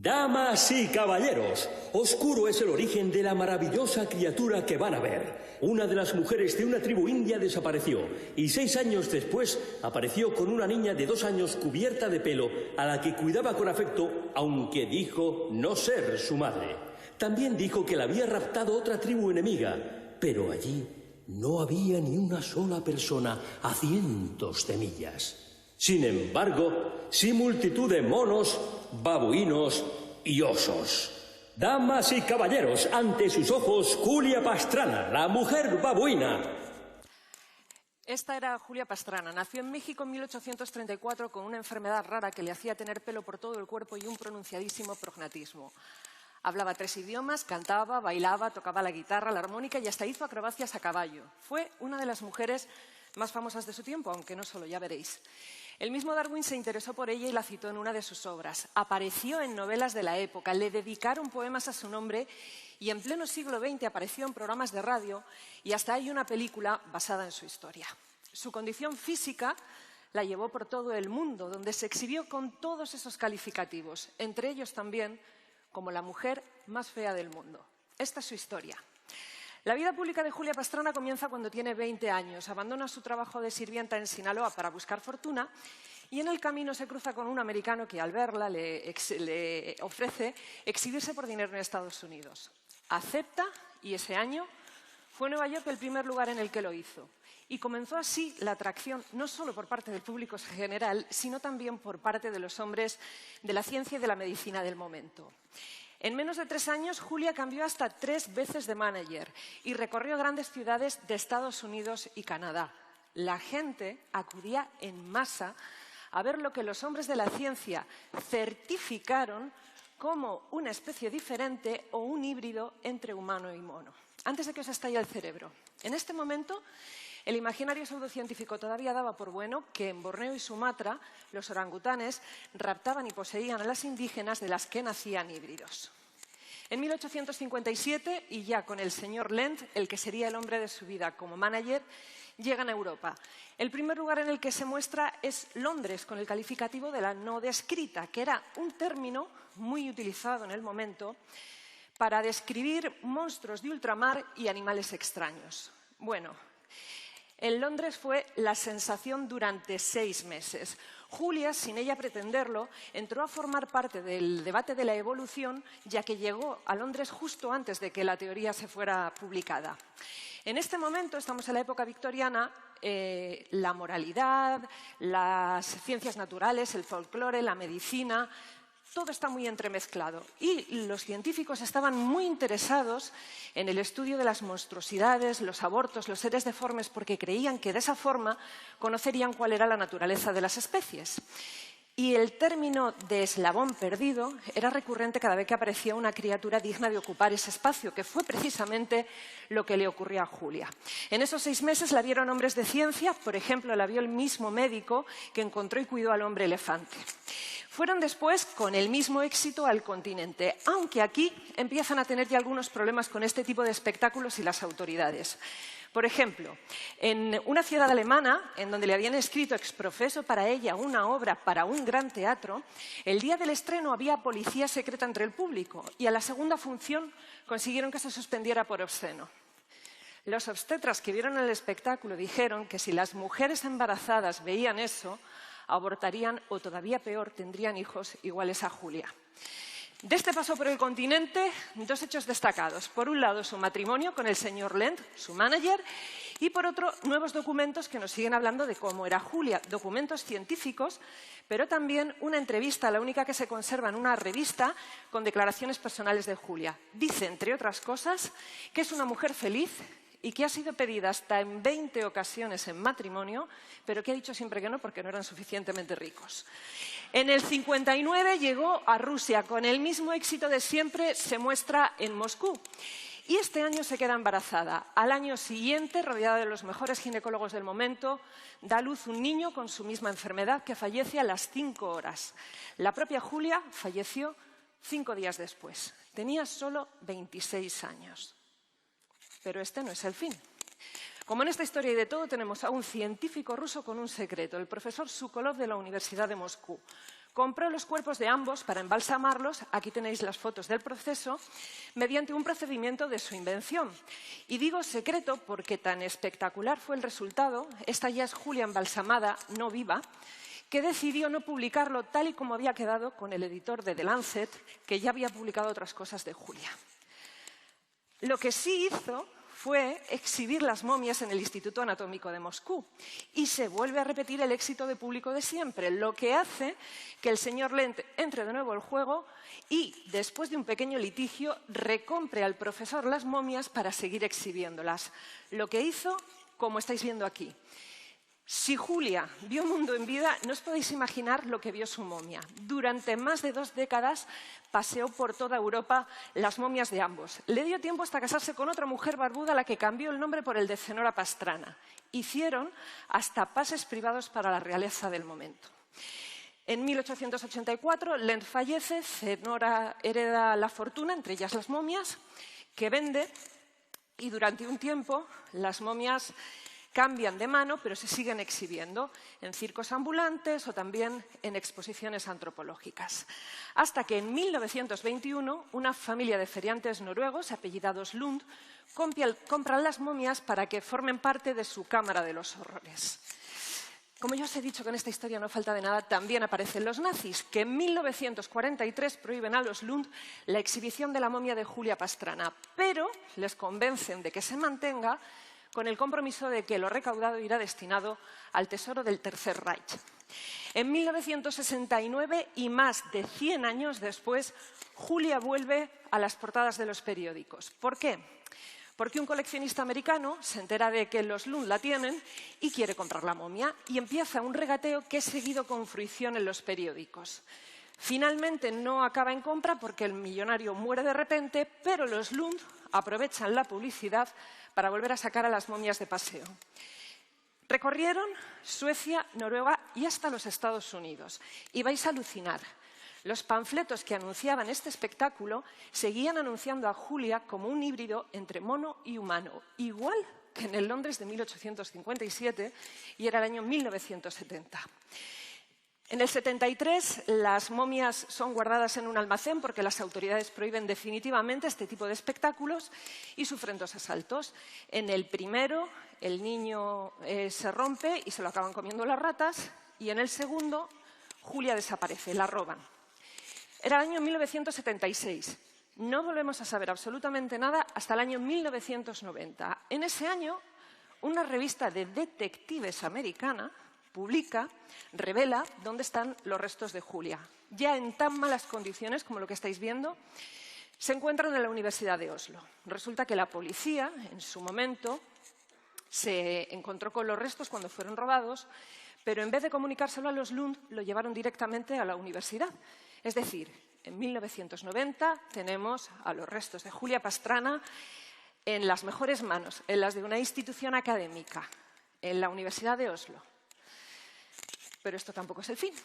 Damas y caballeros, oscuro es el origen de la maravillosa criatura que van a ver. Una de las mujeres de una tribu india desapareció y 6 años después apareció con una niña de 2 años cubierta de pelo a la que cuidaba con afecto, aunque dijo no ser su madre. También dijo que la había raptado otra tribu enemiga, pero allí no había ni una sola persona a cientos de millas. Sin embargo, sí multitud de monos, babuinos y osos. Damas y caballeros, ante sus ojos, Julia Pastrana, la mujer babuina. Esta era Julia Pastrana. Nació en México en 1834 con una enfermedad rara que le hacía tener pelo por todo el cuerpo y un pronunciadísimo prognatismo. Hablaba 3 idiomas, cantaba, bailaba, tocaba la guitarra, la armónica y hasta hizo acrobacias a caballo. Fue una de las mujeres más famosas de su tiempo, aunque no solo, ya veréis. El mismo Darwin se interesó por ella y la citó en una de sus obras. Apareció en novelas de la época, le dedicaron poemas a su nombre y en pleno siglo XX apareció en programas de radio y hasta hay una película basada en su historia. Su condición física la llevó por todo el mundo, donde se exhibió con todos esos calificativos, entre ellos también como la mujer más fea del mundo. Esta es su historia. La vida pública de Julia Pastrana comienza cuando tiene 20 años. Abandona su trabajo de sirvienta en Sinaloa para buscar fortuna y en el camino se cruza con un americano que al verla le ofrece exhibirse por dinero en Estados Unidos. Acepta y ese año fue Nueva York el primer lugar en el que lo hizo. Y comenzó así la atracción no solo por parte del público general, sino también por parte de los hombres de la ciencia y de la medicina del momento. En menos de 3 años, Julia cambió hasta 3 veces de manager y recorrió grandes ciudades de Estados Unidos y Canadá. La gente acudía en masa a ver lo que los hombres de la ciencia certificaron como una especie diferente o un híbrido entre humano y mono. Antes de que os estalle el cerebro, en este momento el imaginario pseudocientífico todavía daba por bueno que en Borneo y Sumatra los orangutanes raptaban y poseían a las indígenas de las que nacían híbridos. En 1857, y ya con el señor Lent, el que sería el hombre de su vida como manager, llegan a Europa. El primer lugar en el que se muestra es Londres, con el calificativo de la no descrita, que era un término muy utilizado en el momento para describir monstruos de ultramar y animales extraños. Bueno, en Londres fue la sensación durante 6 meses. Julia, sin ella pretenderlo, entró a formar parte del debate de la evolución, ya que llegó a Londres justo antes de que la teoría se fuera publicada. En este momento, estamos en la época victoriana, la moralidad, las ciencias naturales, el folclore, la medicina, todo está muy entremezclado y los científicos estaban muy interesados en el estudio de las monstruosidades, los abortos, los seres deformes, porque creían que de esa forma conocerían cuál era la naturaleza de las especies. Y el término de eslabón perdido era recurrente cada vez que aparecía una criatura digna de ocupar ese espacio, que fue precisamente lo que le ocurrió a Julia. En esos 6 meses la vieron hombres de ciencia, por ejemplo, la vio el mismo médico que encontró y cuidó al hombre elefante. Fueron después, con el mismo éxito, al continente, aunque aquí empiezan a tener ya algunos problemas con este tipo de espectáculos y las autoridades. Por ejemplo, en una ciudad alemana, en donde le habían escrito exprofeso para ella una obra para un gran teatro, el día del estreno había policía secreta entre el público y a la segunda función consiguieron que se suspendiera por obsceno. Los obstetras que vieron el espectáculo dijeron que si las mujeres embarazadas veían eso, abortarían o, todavía peor, tendrían hijos iguales a Julia. De este paso por el continente, 2 hechos destacados. Por un lado, su matrimonio con el señor Lent, su manager, y por otro, nuevos documentos que nos siguen hablando de cómo era Julia, documentos científicos, pero también una entrevista, la única que se conserva en una revista, con declaraciones personales de Julia. Dice, entre otras cosas, que es una mujer feliz y que ha sido pedida hasta en 20 ocasiones en matrimonio, pero que ha dicho siempre que no porque no eran suficientemente ricos. En el 59 llegó a Rusia, con el mismo éxito de siempre, se muestra en Moscú. Y este año se queda embarazada. Al año siguiente, rodeada de los mejores ginecólogos del momento, da a luz un niño con su misma enfermedad que fallece a las 5 horas. La propia Julia falleció 5 días después. Tenía solo 26 años. Pero este no es el fin. Como en esta historia y de todo, tenemos a un científico ruso con un secreto, el profesor Sokolov de la Universidad de Moscú. Compró los cuerpos de ambos para embalsamarlos, aquí tenéis las fotos del proceso, mediante un procedimiento de su invención. Y digo secreto porque tan espectacular fue el resultado, esta ya es Julia embalsamada, no viva, que decidió no publicarlo tal y como había quedado con el editor de The Lancet, que ya había publicado otras cosas de Julia. Lo que sí hizo fue exhibir las momias en el Instituto Anatómico de Moscú. Y se vuelve a repetir el éxito de público de siempre, lo que hace que el señor Lent entre de nuevo al juego y, después de un pequeño litigio, recompre al profesor las momias para seguir exhibiéndolas. Lo que hizo, como estáis viendo aquí. Si Julia vio mundo en vida, no os podéis imaginar lo que vio su momia. Durante más de 2 décadas paseó por toda Europa las momias de ambos. Le dio tiempo hasta casarse con otra mujer barbuda a la que cambió el nombre por el de Zenora Pastrana. Hicieron hasta pases privados para la realeza del momento. En 1884, Lent fallece, Zenora hereda la fortuna, entre ellas las momias, que vende, y durante un tiempo las momias cambian de mano, pero se siguen exhibiendo en circos ambulantes o también en exposiciones antropológicas. Hasta que en 1921 una familia de feriantes noruegos, apellidados Lund, compran las momias para que formen parte de su Cámara de los Horrores. Como ya os he dicho que en esta historia no falta de nada, también aparecen los nazis, que en 1943 prohíben a los Lund la exhibición de la momia de Julia Pastrana, pero les convencen de que se mantenga con el compromiso de que lo recaudado irá destinado al tesoro del Tercer Reich. En 1969, y más de 100 años después, Julia vuelve a las portadas de los periódicos. ¿Por qué? Porque un coleccionista americano se entera de que los Lund la tienen y quiere comprar la momia, y empieza un regateo que es seguido con fruición en los periódicos. Finalmente no acaba en compra porque el millonario muere de repente, pero los Lund aprovechan la publicidad para volver a sacar a las momias de paseo. Recorrieron Suecia, Noruega y hasta los Estados Unidos. Y vais a alucinar. Los panfletos que anunciaban este espectáculo seguían anunciando a Julia como un híbrido entre mono y humano, igual que en el Londres de 1857 y era el año 1970. En el 73, las momias son guardadas en un almacén porque las autoridades prohíben definitivamente este tipo de espectáculos y sufren 2 asaltos. En el primero, el niño se rompe y se lo acaban comiendo las ratas, y en el segundo, Julia desaparece, la roban. Era el año 1976. No volvemos a saber absolutamente nada hasta el año 1990. En ese año, una revista de detectives americana revela dónde están los restos de Julia. Ya en tan malas condiciones como lo que estáis viendo, se encuentran en la Universidad de Oslo. Resulta que la policía, en su momento, se encontró con los restos cuando fueron robados, pero en vez de comunicárselo a los Lund, lo llevaron directamente a la universidad. Es decir, en 1990 tenemos a los restos de Julia Pastrana en las mejores manos, en las de una institución académica, en la Universidad de Oslo. Pero esto tampoco es el fin.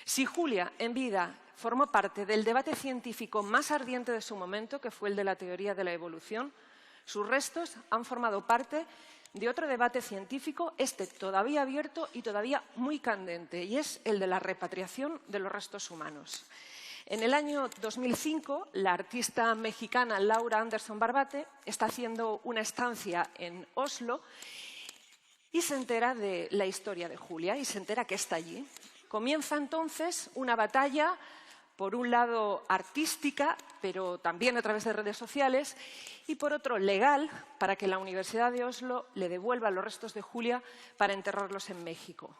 Si Julia, en vida, formó parte del debate científico más ardiente de su momento, que fue el de la teoría de la evolución, sus restos han formado parte de otro debate científico, este todavía abierto y todavía muy candente, y es el de la repatriación de los restos humanos. En el año 2005, la artista mexicana Laura Anderson Barbate está haciendo una estancia en Oslo y se entera de la historia de Julia y se entera que está allí. Comienza entonces una batalla, por un lado artística, pero también a través de redes sociales, y por otro legal, para que la Universidad de Oslo le devuelva los restos de Julia para enterrarlos en México.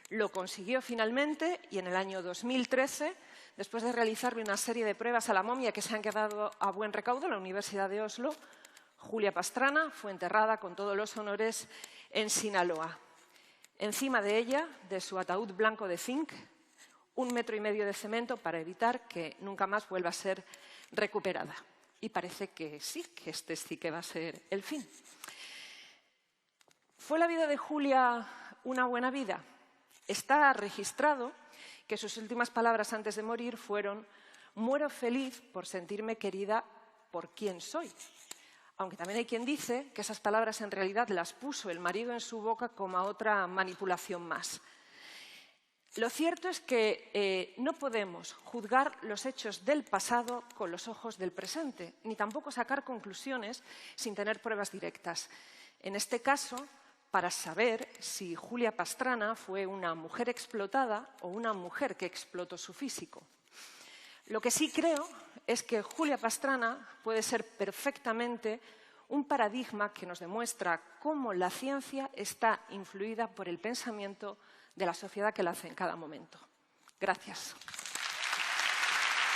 Lo consiguió finalmente y en el año 2013, después de realizarle una serie de pruebas a la momia que se han quedado a buen recaudo en la Universidad de Oslo, Julia Pastrana fue enterrada con todos los honores en Sinaloa. Encima de ella, de su ataúd blanco de zinc, 1,5 metros de cemento para evitar que nunca más vuelva a ser recuperada. Y parece que sí, que este sí que va a ser el fin. ¿Fue la vida de Julia una buena vida? Está registrado que sus últimas palabras antes de morir fueron: «Muero feliz por sentirme querida por quien soy». Aunque también hay quien dice que esas palabras en realidad las puso el marido en su boca como a otra manipulación más. Lo cierto es que no podemos juzgar los hechos del pasado con los ojos del presente, ni tampoco sacar conclusiones sin tener pruebas directas. En este caso, para saber si Julia Pastrana fue una mujer explotada o una mujer que explotó su físico. Lo que sí creo es que Julia Pastrana puede ser perfectamente un paradigma que nos demuestra cómo la ciencia está influida por el pensamiento de la sociedad que la hace en cada momento. Gracias.